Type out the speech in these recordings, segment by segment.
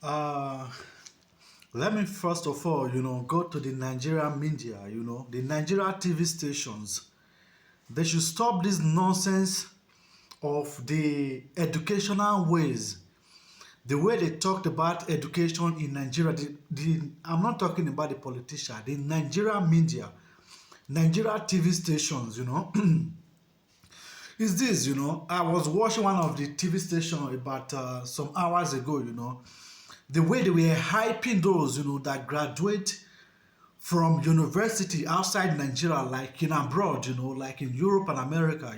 Uh, Let me first of all, go to the Nigerian media, the Nigerian TV stations. They should stop this nonsense of the educational ways. The way they talked about education in Nigeria, I'm not talking about the politician, the Nigerian media, Nigeria TV stations, is this, I was watching one of the TV stations about some hours ago, the way they were hyping those, that graduate from university outside Nigeria, like in abroad, like in Europe and America,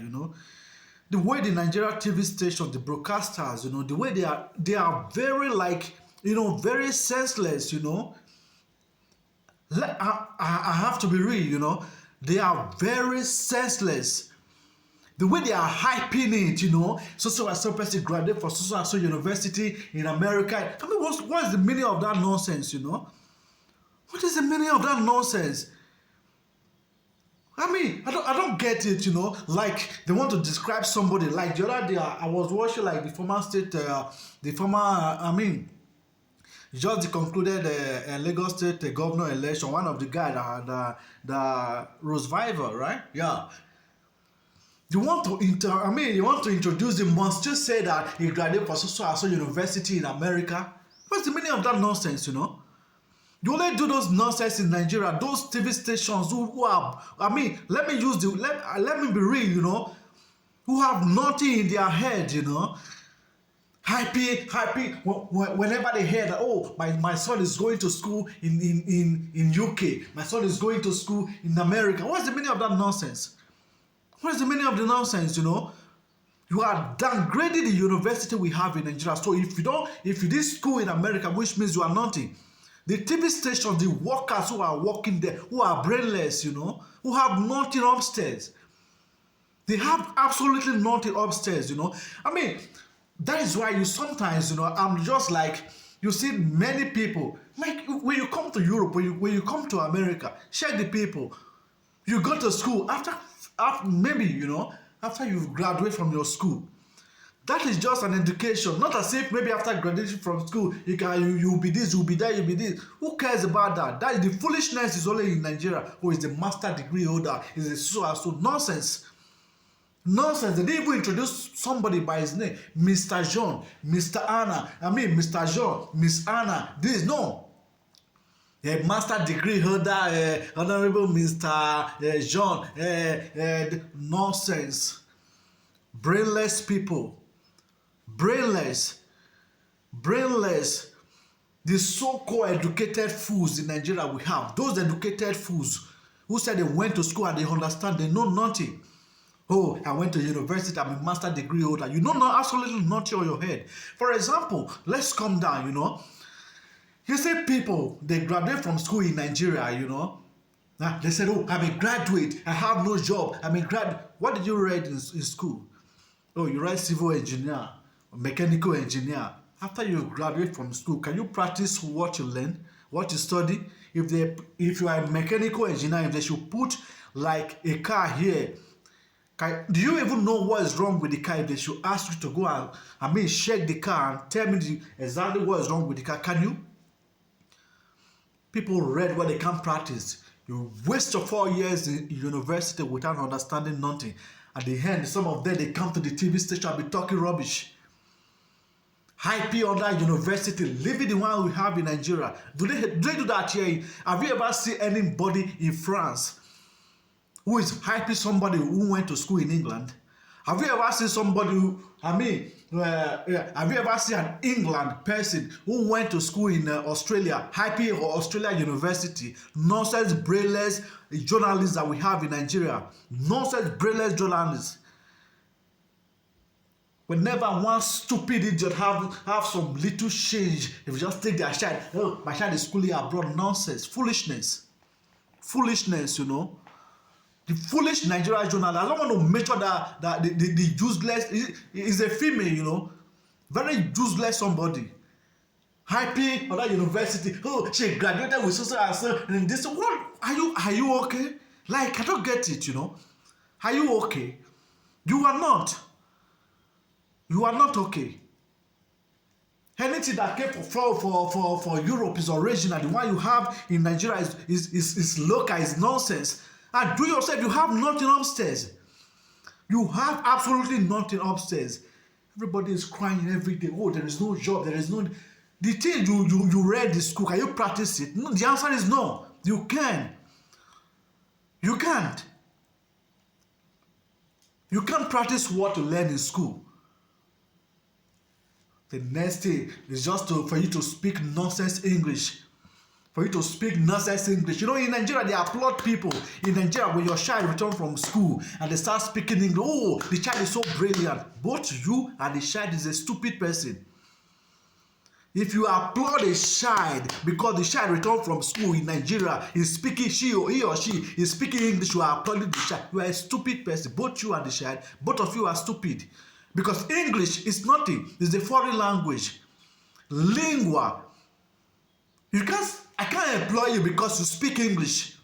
the way the Nigeria TV station, the broadcasters, the way they are very like, very senseless, I have to be real, they are very senseless. The way they are hyping it, so and so person graduate from so and so university in America. I mean, what's the meaning of that nonsense, What is the meaning of that nonsense? I mean, I don't get it, Like they want to describe somebody. Like the other day, I was watching like the former state, the former, just the concluded Lagos State governor election. One of the guys, the Rose Viver, right? Yeah. You want to introduce him, must just say that he graduated from so university in America. What's the meaning of that nonsense, You only do those nonsense in Nigeria, those TV stations who are, let me use let me be real, who have nothing in their head, Happy, whenever they hear that, oh, my son is going to school in UK, my son is going to school in America. What's the meaning of that nonsense? What is the meaning of the nonsense, You are downgrading the university we have in Nigeria. So if you did school in America, which means you are nothing. The TV stations, the workers who are working there, who are brainless, who have nothing upstairs. They have absolutely nothing upstairs, That is why you sometimes, I'm just like, you see many people, like when you come to Europe, when you come to America, check the people. You go to school after maybe, after you graduate from your school. That is just an education, not as if maybe after graduation from school you'll be this, you'll be that, you'll be this. Who cares about that? That is the foolishness is only in Nigeria. Who is the master degree holder? Is a so nonsense. Nonsense. They didn't even introduce somebody by his name. Mr. John, Mr. Anna. Mr. John, Miss Anna. This no. A master degree holder, Honorable Mr. John. Nonsense. Brainless people. Brainless. The so-called educated fools in Nigeria we have. Those educated fools who said they went to school and they understand, they know nothing. Oh, I went to university, I'm a master degree holder. You know absolutely nothing on your head. For example, let's come down, You say people, they graduate from school in Nigeria, They said, oh, I'm a graduate. I have no job. I'm a graduate. What did you read in school? Oh, you read civil engineer, mechanical engineer. After you graduate from school, can you practice what you learn, what you study? If you are a mechanical engineer, if they should put like a car here, do you even know what is wrong with the car? If they should ask you to go and check the car and tell me exactly what is wrong with the car, can you? People read what they can't practice. You waste your 4 years in university without understanding nothing. At the end, some of them, they come to the TV station and be talking rubbish. Hyping other university, leaving the one we have in Nigeria. Do they do that here? Have you ever seen anybody in France who is hyping somebody who went to school in England? Have you ever seen somebody who, have you ever seen an England person who went to school in Australia, hyping Australia University? Nonsense, brainless journalists that we have in Nigeria. Nonsense, brainless journalists. Whenever one stupid idiot have some little change, if you just take their child, oh, my child is schooling abroad, nonsense, foolishness, The foolish Nigerian journalist. I don't want to mention that the useless is a female, very useless somebody. Hyping other university. Oh, she graduated with so and so. And this, what are you okay? Like, I don't get it, Are you okay? You are not. You are not okay. Anything that came for Europe is original. The one you have in Nigeria is local, is nonsense. And do yourself, you have nothing upstairs. You have absolutely nothing upstairs. Everybody is crying every day. Oh, there is no job. There is no. The thing you read in school, can you practice it? No, the answer is no. You can. You can't. You can't practice what you learn in school. The next thing is just for you to speak nonsense English. For you to speak nonsense English. You know, in Nigeria, they applaud people. In Nigeria, when your child returns from school and they start speaking English, oh, the child is so brilliant. Both you and the child is a stupid person. If you applaud a child because the child returned from school in Nigeria, is speaking, he or she is speaking English, you are applauding the child. You are a stupid person. Both you and the child, both of you are stupid. Because English is nothing. It's a foreign language. Lingua. I can't employ you because you speak English.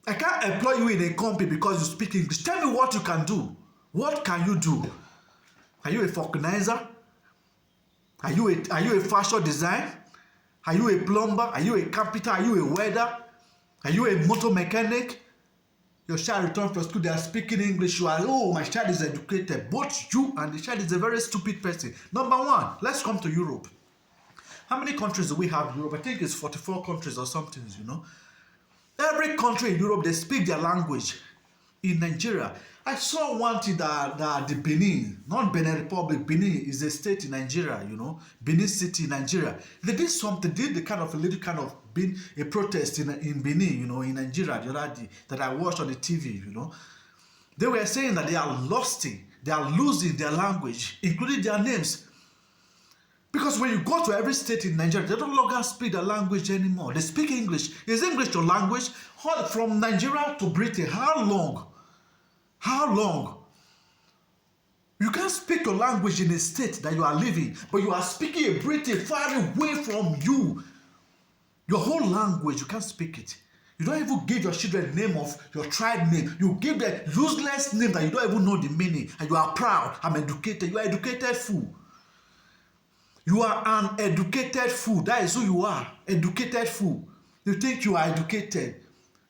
I can't employ you in a company because you speak English. Tell me what you can do. What can you do? Are you a vulcanizer? Are you a fashion designer? Are you a plumber? Are you a carpenter? Are you a welder? Are you a motor mechanic? Your child returns from school, they are speaking English. You are, oh, my child is educated. Both you and the child is a very stupid person. Number one, let's come to Europe. How many countries do we have in Europe? I think it's 44 countries or something, you know. Every country in Europe, they speak their language. In Nigeria, I saw one thing that the Benin, not Benin Republic, Benin is a state in Nigeria, you know, Benin City in Nigeria. They did something, did the kind of a little kind of a protest in Benin, you know, in Nigeria the other day that I watched on the TV, you know. They were saying that they are losing their language, including their names. Because when you go to every state in Nigeria, they don't longer speak the language anymore. They speak English. Is English your language? From Nigeria to Britain, how long? How long? You can't speak your language in a state that you are living, but you are speaking a Britain far away from you. Your whole language, you can't speak it. You don't even give your children the name of your tribe name. You give them useless name that you don't even know the meaning, and you are proud. I'm educated. You are educated fool. You are an educated fool. That is who you are. Educated fool. You think you are educated.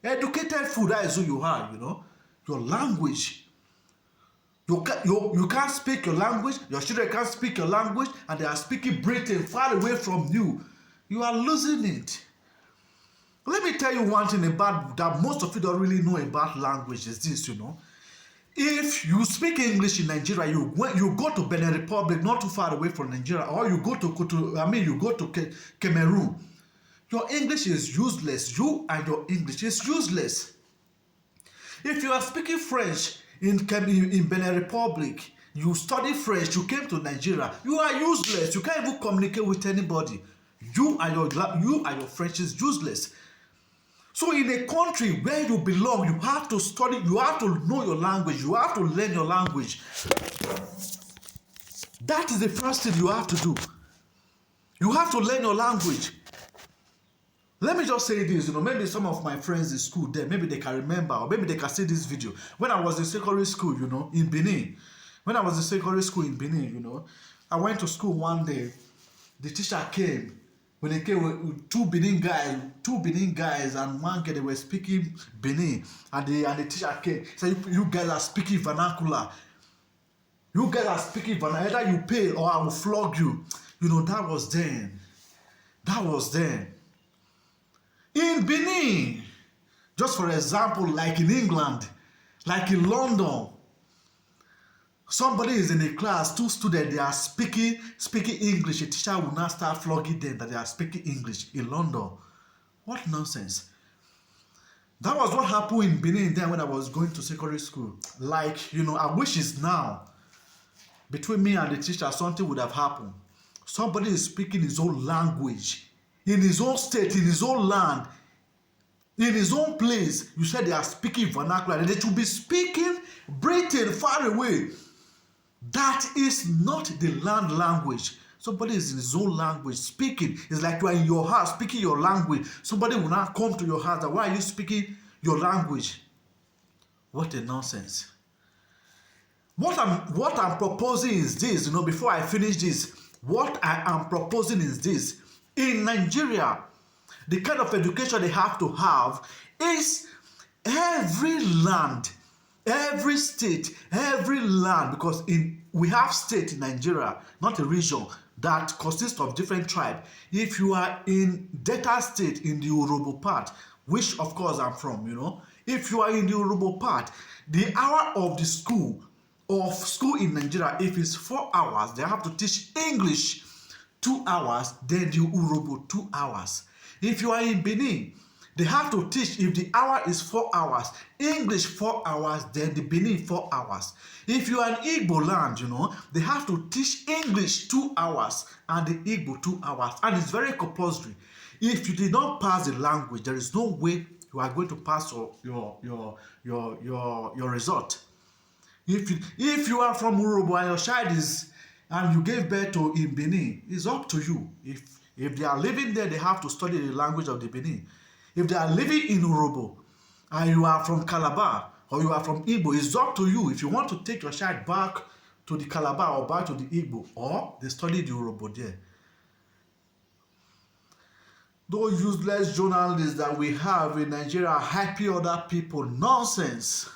Educated fool, that is who you are, you know. Your language. You can't speak your language. Your children can't speak your language. And they are speaking Britain far away from you. You are losing it. Let me tell you one thing about that most of you don't really know about language is this, you know. If you speak English in Nigeria, you go to Benin Republic, not too far away from Nigeria, or you go to Cameroon, your English is useless. You and your English is useless. If you are speaking French in Benin Republic, you study French, you came to Nigeria, you are useless. You can't even communicate with anybody. You and your French is useless. So in a country where you belong, you have to study, you have to know your language, you have to learn your language. That is the first thing you have to do. You have to learn your language. Let me just say this, you know, maybe some of my friends in school there, maybe they can remember, or maybe they can see this video. When I was in secondary school, you know, in Benin, you know, I went to school one day, the teacher came. When they came with two Benin guys and one girl, they were speaking Benin, and the teacher came. So you guys are speaking vernacular. You guys are speaking vernacular. Either you pay or I will flog you. You know, that was then. In Benin, just for example, like in England, like in London, somebody is in a class, two students, they are speaking English. A teacher will not start flogging them that they are speaking English in London. What nonsense. That was what happened in Benin then when I was going to secondary school. Like, you know, I wish it's now. Between me and the teacher, something would have happened. Somebody is speaking his own language, in his own state, in his own land, in his own place. You said they are speaking vernacular. They should be speaking Britain far away. That is not the land language. Somebody is in his own language speaking. It's like you are in your house speaking your language. Somebody will not come to your house and why are you speaking your language? What a nonsense. What I'm proposing is this, before I finish this, what I am proposing is this. In Nigeria, the kind of education they have to have is every land, every state, every land, because we have state in Nigeria, not a region, that consists of different tribes. If you are in Delta State, in the Urhobo part, which of course I'm from, if you are in the Urhobo part, the hour of the school in Nigeria, if it's 4 hours, they have to teach English 2 hours, then the Urhobo 2 hours. If you are in Benin, they have to teach, if the hour is 4 hours, English 4 hours, then the Benin 4 hours. If you are in Igbo land, they have to teach English 2 hours and the Igbo 2 hours. And it's very compulsory. If you did not pass the language, there is no way you are going to pass your result. If you are from Urhobo and your child is, and you gave birth to in Benin, it's up to you. If they are living there, they have to study the language of the Benin. If they are living in Urhobo and you are from Calabar or you are from Igbo, it's up to you if you want to take your child back to the Calabar or back to the Igbo, or they study the Urhobo there. Those useless journalists that we have in Nigeria are hyping other people. Nonsense.